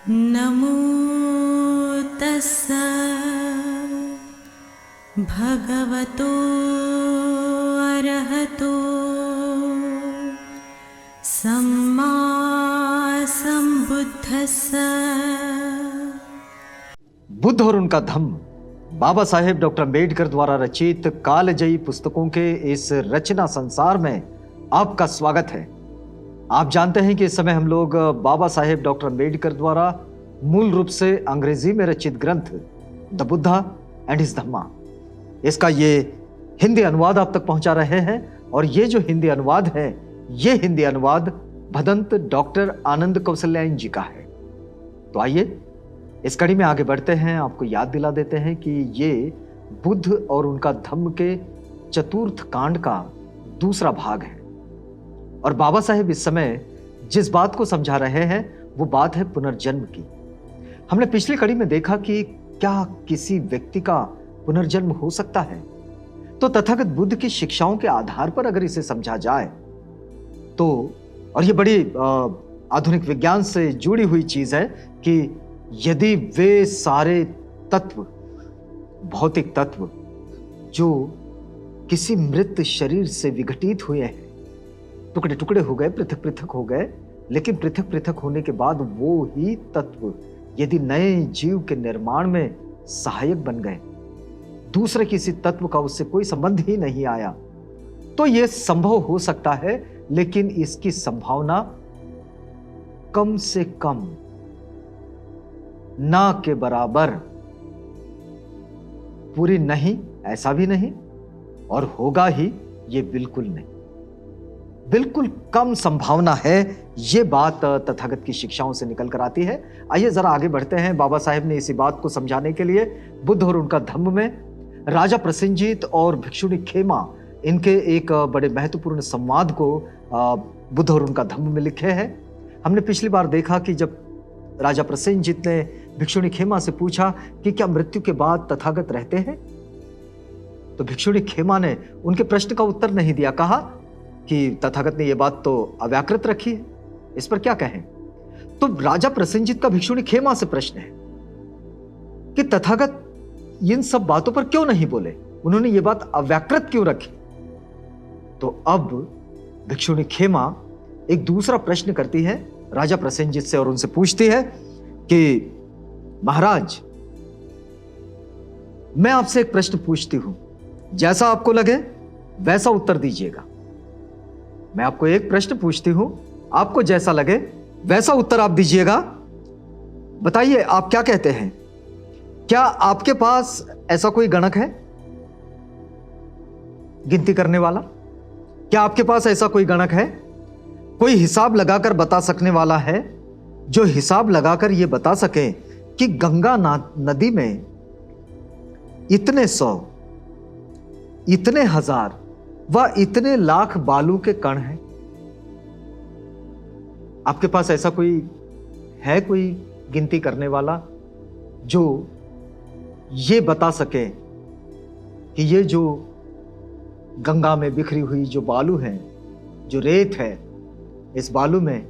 नमो तस्स भगवतो अरहतो सम्मा सम्बुद्धस्स। बुद्ध और उनका धम्म बाबा साहेब डॉक्टर अम्बेडकर द्वारा रचित कालजयी पुस्तकों के इस रचना संसार में आपका स्वागत है। आप जानते हैं कि इस समय हम लोग बाबा साहेब डॉक्टर अम्बेडकर द्वारा मूल रूप से अंग्रेजी में रचित ग्रंथ द बुद्धा एंड हिज धम्मा, इसका ये हिंदी अनुवाद आप तक पहुंचा रहे हैं। और ये जो हिंदी अनुवाद है, ये हिंदी अनुवाद भदंत डॉक्टर आनंद कौशल्यायन जी का है। तो आइए इस कड़ी में आगे बढ़ते हैं। आपको याद दिला देते हैं कि ये बुद्ध और उनका धम्म के चतुर्थ कांड का दूसरा भाग है। और बाबा साहेब इस समय जिस बात को समझा रहे हैं वो बात है पुनर्जन्म की। हमने पिछली कड़ी में देखा कि क्या किसी व्यक्ति का पुनर्जन्म हो सकता है, तो तथागत बुद्ध की शिक्षाओं के आधार पर अगर इसे समझा जाए तो, और ये बड़ी आधुनिक विज्ञान से जुड़ी हुई चीज है कि यदि वे सारे तत्व, भौतिक तत्व जो किसी मृत शरीर से विघटित हुए हैं, टुकड़े टुकड़े हो गए, पृथक पृथक हो गए, लेकिन पृथक पृथक होने के बाद वो ही तत्व यदि नए जीव के निर्माण में सहायक बन गए, दूसरे किसी तत्व का उससे कोई संबंध ही नहीं आया, तो यह संभव हो सकता है। लेकिन इसकी संभावना कम से कम ना के बराबर, पूरी नहीं ऐसा भी नहीं, और होगा ही ये बिल्कुल नहीं, बिल्कुल कम संभावना है। ये बात तथागत की शिक्षाओं से निकल कर आती है। आइए जरा आगे बढ़ते हैं। बाबा साहेब ने इसी बात को समझाने के लिए बुद्ध और उनका धम्म में राजा प्रसेनजीत और भिक्षुणी खेमा, इनके एक बड़े महत्वपूर्ण संवाद को बुद्ध और उनका धम्म में लिखे हैं। हमने पिछली बार देखा कि जब राजा प्रसेनजीत ने भिक्षुणी खेमा से पूछा कि क्या मृत्यु के बाद तथागत रहते हैं, तो भिक्षुणी खेमा ने उनके प्रश्न का उत्तर नहीं दिया। कहा कि तथागत ने यह बात तो अव्याकृत रखी है, इस पर क्या कहें। तो राजा प्रसेनजीत का भिक्षुणी खेमा से प्रश्न है कि तथागत इन सब बातों पर क्यों नहीं बोले, उन्होंने ये बात अव्याकृत क्यों रखी। तो अब भिक्षुणी खेमा एक दूसरा प्रश्न करती है राजा प्रसेनजीत से और उनसे पूछती है कि महाराज, मैं आपसे एक प्रश्न पूछती हूं, जैसा आपको लगे वैसा उत्तर दीजिएगा। मैं आपको एक प्रश्न पूछती हूं, आपको जैसा लगे वैसा उत्तर आप दीजिएगा। बताइए आप क्या कहते हैं, क्या आपके पास ऐसा कोई गणक है गिनती करने वाला? क्या आपके पास ऐसा कोई गणक है, कोई हिसाब लगाकर बता सकने वाला है, जो हिसाब लगाकर यह बता सके कि गंगा नदी में इतने 100, इतने हजार व इतने लाख बालू के कण हैं? आपके पास ऐसा कोई है, कोई गिनती करने वाला जो ये बता सके कि ये जो गंगा में बिखरी हुई जो बालू है, जो रेत है, इस बालू में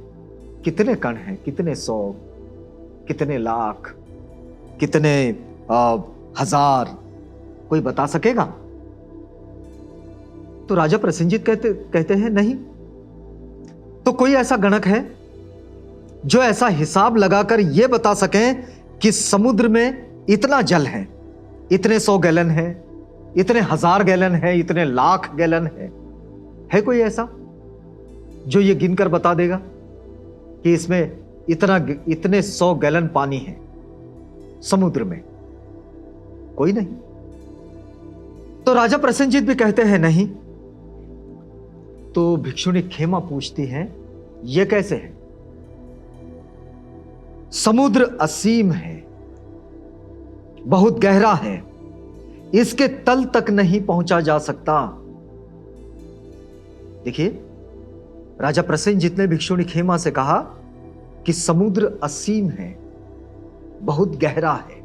कितने कण हैं, कितने 100, कितने लाख, कितने हजार, कोई बता सकेगा? तो राजा प्रसेनजीत कहते हैं नहीं। तो कोई ऐसा गणक है जो ऐसा हिसाब लगाकर यह बता सके कि समुद्र में इतना जल है, इतने 100 गैलन है, इतने 1000 गैलन है, इतने लाख गैलन है कोई ऐसा जो ये गिनकर बता देगा कि इसमें इतने 100 गैलन पानी है समुद्र में? कोई नहीं। तो राजा प्रसेनजीत भी कहते हैं नहीं। तो भिक्षुणी खेमा पूछती हैं, यह कैसे है? समुद्र असीम है, बहुत गहरा है, इसके तल तक नहीं पहुंचा जा सकता। देखिए, राजा प्रसेनजीत ने भिक्षुणी खेमा से कहा कि समुद्र असीम है, बहुत गहरा है।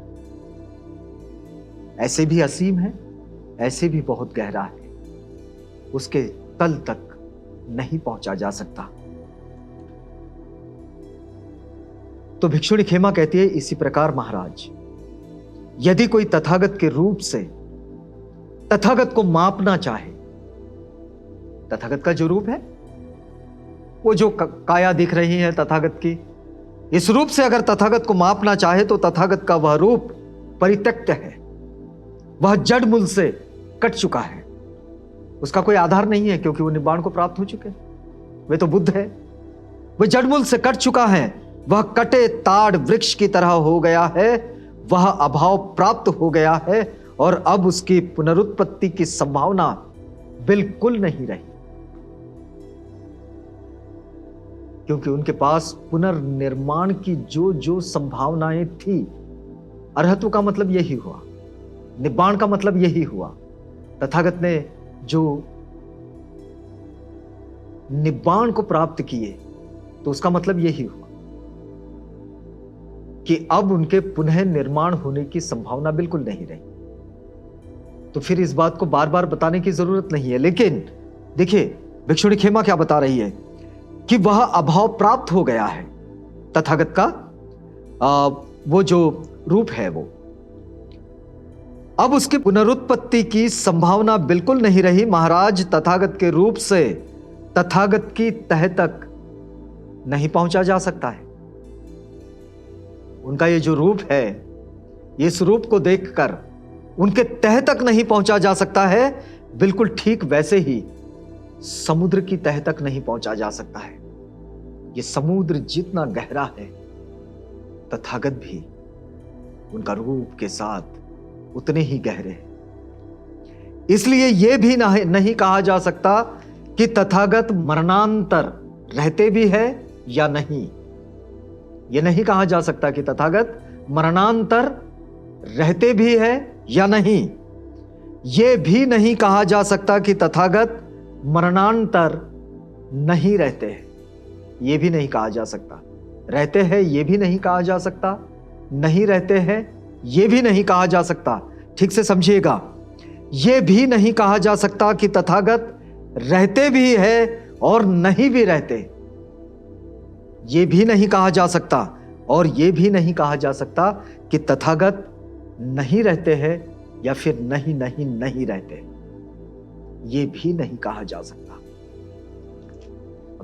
ऐसे भी असीम है, ऐसे भी बहुत गहरा है, उसके तल तक नहीं पहुंचा जा सकता। तो भिक्षुणी खेमा कहती है, इसी प्रकार महाराज, यदि कोई तथागत के रूप से तथागत को मापना चाहे, तथागत का जो रूप है, वो जो काया दिख रही है तथागत की, इस रूप से अगर तथागत को मापना चाहे तो तथागत का वह रूप परित्यक्त है, वह जड़ मूल से कट चुका है, उसका कोई आधार नहीं है, क्योंकि वो निब्बाण को प्राप्त हो चुके, वे तो बुद्ध है, वह जड़ मूल से कट चुका है, वह कटे ताड़ वृक्ष की तरह हो गया है, वह अभाव प्राप्त हो गया है और अब उसकी पुनरुत्पत्ति की संभावना बिल्कुल नहीं रही, क्योंकि उनके पास पुनर्निर्माण की जो जो संभावनाएं थी, अरहत्व का मतलब यही हुआ, निब्बाण का मतलब यही हुआ। तथागत ने जो निब्बाण को प्राप्त किए तो उसका मतलब यही हुआ कि अब उनके पुनः निर्माण होने की संभावना बिल्कुल नहीं रही। तो फिर इस बात को बार बार बताने की जरूरत नहीं है, लेकिन देखिए भिक्षुणी खेमा क्या बता रही है कि वह अभाव प्राप्त हो गया है, तथागत का वो जो रूप है वो, अब उसकी पुनरुत्पत्ति की संभावना बिल्कुल नहीं रही। महाराज, तथागत के रूप से तथागत की तह तक नहीं पहुंचा जा सकता है। उनका ये जो रूप है, इस रूप को देखकर उनके तह तक नहीं पहुंचा जा सकता है, बिल्कुल ठीक वैसे ही समुद्र की तह तक नहीं पहुंचा जा सकता है। ये समुद्र जितना गहरा है, तथागत भी उनका रूप के साथ उतने ही गहरे हैं। इसलिए यह भी नहीं कहा जा सकता कि तथागत मरणांतर रहते भी है या नहीं। यह नहीं कहा जा सकता कि तथागत मरणांतर रहते भी है या नहीं। यह भी नहीं कहा जा सकता कि तथागत मरणांतर नहीं रहते हैं। यह भी नहीं कहा जा सकता। रहते हैं यह भी नहीं कहा जा सकता, नहीं रहते हैं यह भी नहीं कहा जा सकता। ठीक से समझिएगा, यह भी नहीं कहा जा सकता कि तथागत रहते भी है और नहीं भी रहते। यह भी नहीं कहा जा सकता और यह भी नहीं कहा जा सकता कि तथागत नहीं रहते हैं या फिर नहीं नहीं नहीं रहते। यह भी नहीं कहा जा सकता।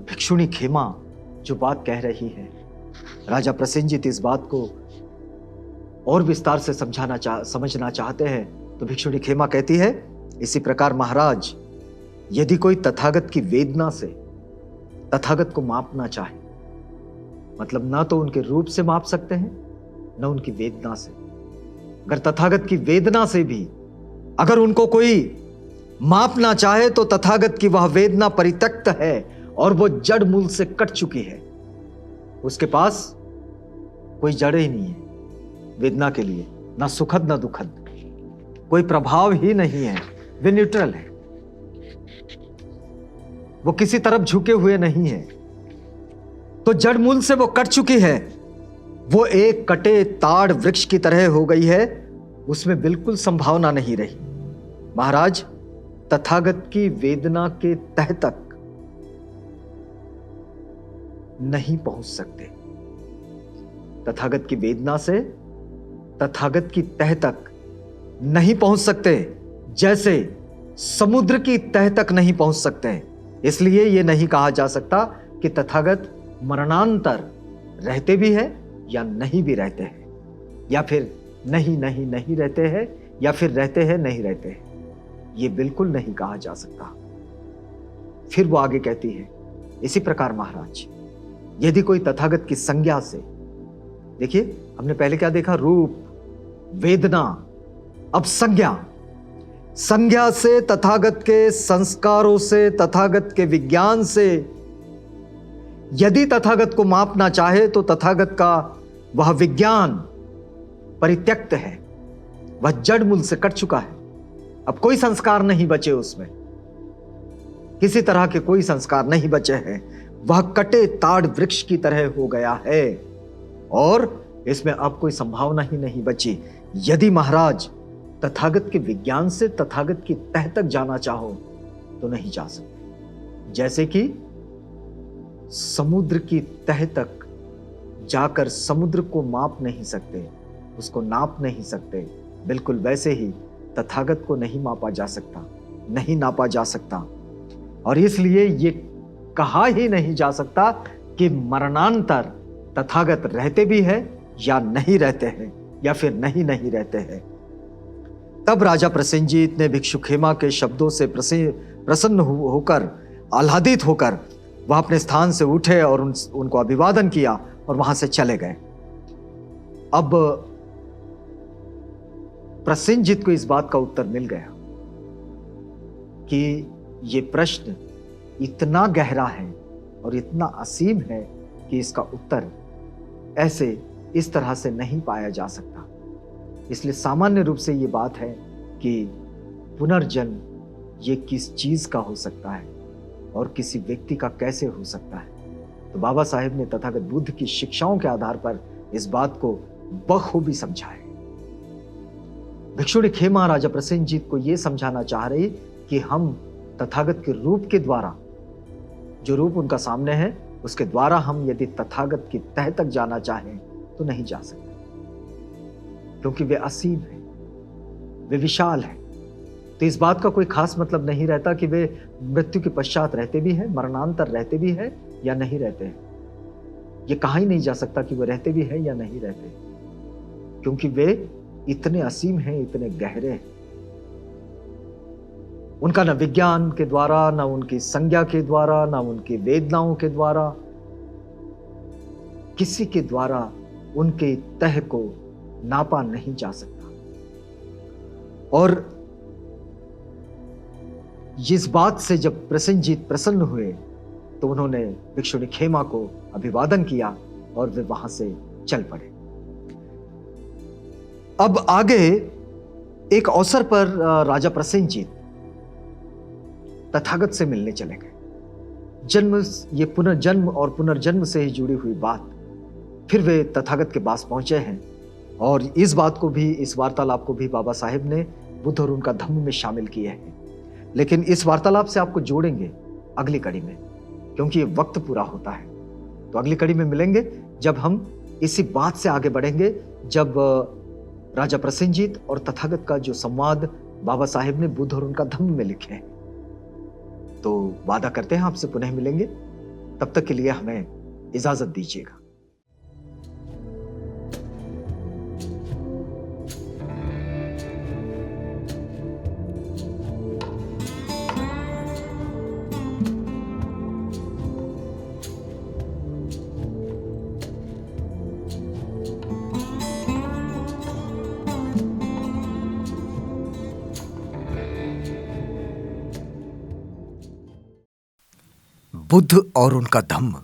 भिक्षुणी खेमा जो बात कह रही है, राजा प्रसेनजीत इस बात को और विस्तार से समझना चाहते हैं। तो भिक्षुणी खेमा कहती है, इसी प्रकार महाराज, यदि कोई तथागत की वेदना से तथागत को मापना चाहे, मतलब ना तो उनके रूप से माप सकते हैं, न उनकी वेदना से। अगर तथागत की वेदना से भी अगर उनको कोई मापना चाहे तो तथागत की वह वेदना परित्यक्त है और वो जड़ मूल से कट चुकी है। उसके पास कोई जड़ ही नहीं है वेदना के लिए, ना सुखद ना दुखद, कोई प्रभाव ही नहीं है। वे न्यूट्रल है, वो किसी तरफ झुके हुए नहीं है। तो जड़ मूल से वो कट चुकी है, वो एक कटे ताड़ वृक्ष की तरह हो गई है, उसमें बिल्कुल संभावना नहीं रही। महाराज, तथागत की वेदना के तह तक नहीं पहुंच सकते। तथागत की वेदना से तथागत की तह तक नहीं पहुंच सकते, जैसे समुद्र की तह तक नहीं पहुंच सकते। इसलिए यह नहीं कहा जा सकता कि तथागत मरणांतर रहते भी है या नहीं भी रहते हैं, या फिर नहीं नहीं नहीं रहते हैं, या फिर रहते हैं नहीं रहते हैं। यह बिल्कुल नहीं कहा जा सकता। फिर वो आगे कहती है, इसी प्रकार महाराज, यदि कोई तथागत की संज्ञा से, देखिए हमने पहले क्या देखा, रूप, वेदना, अब संज्ञा। संज्ञा से, तथागत के संस्कारों से, तथागत के विज्ञान से यदि तथागत को मापना चाहे तो तथागत का वह विज्ञान परित्यक्त है, वह जड़ मूल से कट चुका है। अब कोई संस्कार नहीं बचे उसमें, किसी तरह के कोई संस्कार नहीं बचे हैं। वह कटे ताड़ वृक्ष की तरह हो गया है और इसमें अब कोई संभावना ही नहीं बची। यदि महाराज तथागत के विज्ञान से तथागत की तह तक जाना चाहो तो नहीं जा सकते। जैसे कि समुद्र की तह तक जाकर समुद्र को माप नहीं सकते, उसको नाप नहीं सकते, बिल्कुल वैसे ही तथागत को नहीं मापा जा सकता, नहीं नापा जा सकता। और इसलिए ये कहा ही नहीं जा सकता कि मरणांतर तथागत रहते भी है या नहीं रहते हैं, या फिर नहीं रहते हैं। तब राजा प्रसेनजीत ने भिक्षु खेमा के शब्दों से प्रसन्न होकर, आह्लादित होकर वह अपने स्थान से उठे और उनको अभिवादन किया और वहां से चले गए। अब प्रसेनजीत को इस बात का उत्तर मिल गया कि ये प्रश्न इतना गहरा है और इतना असीम है कि इसका उत्तर ऐसे इस तरह से नहीं पाया जा सकता। इसलिए सामान्य रूप से ये बात है कि पुनर्जन्म ये किस चीज का हो सकता है और किसी व्यक्ति का कैसे हो सकता है। तो बाबा साहेब ने तथागत बुद्ध की शिक्षाओं के आधार पर इस बात को बखूबी समझा है। भिक्षुणी खेमा राजा प्रसेनजीत को यह समझाना चाह रही कि हम तथागत के रूप के द्वारा, जो रूप उनका सामने है, उसके द्वारा हम यदि तथागत की तह तक जाना चाहें तो नहीं जा सकते, क्योंकि वे असीम है, वे विशाल है। तो इस बात का कोई खास मतलब नहीं रहता कि वे मृत्यु के पश्चात रहते भी हैं, मरणांतर रहते भी हैं या नहीं रहते हैं। ये कहा ही नहीं जा सकता कि वे रहते भी हैं या नहीं रहते, क्योंकि वे इतने असीम हैं, इतने गहरे हैं। उनका न विज्ञान के द्वारा, न उनकी संज्ञा के द्वारा, न उनकी वेदनाओं के द्वारा, किसी के द्वारा उनके तह को नापा नहीं जा सकता। और इस बात से जब प्रसेनजीत प्रसन्न हुए तो उन्होंने भिक्षुणी खेमा को अभिवादन किया और वे वहां से चल पड़े। अब आगे एक अवसर पर राजा प्रसेनजीत तथागत से मिलने चले गए। जन्म, ये पुनर्जन्म और पुनर्जन्म से ही जुड़ी हुई बात। फिर वे तथागत के पास पहुंचे हैं और इस बात को भी, इस वार्तालाप को भी बाबा साहेब ने बुद्ध और उनका धम्म में शामिल किए हैं। लेकिन इस वार्तालाप से आपको जोड़ेंगे अगली कड़ी में, क्योंकि ये वक्त पूरा होता है। तो अगली कड़ी में मिलेंगे जब हम इसी बात से आगे बढ़ेंगे, जब राजा प्रसेनजीत और तथागत का जो संवाद बाबा साहेब ने बुद्ध और उनका धम्म में लिखे हैं। तो वादा करते हैं आपसे पुनः मिलेंगे। तब तक के लिए हमें इजाजत दीजिएगा। बुद्ध और उनका धम्म।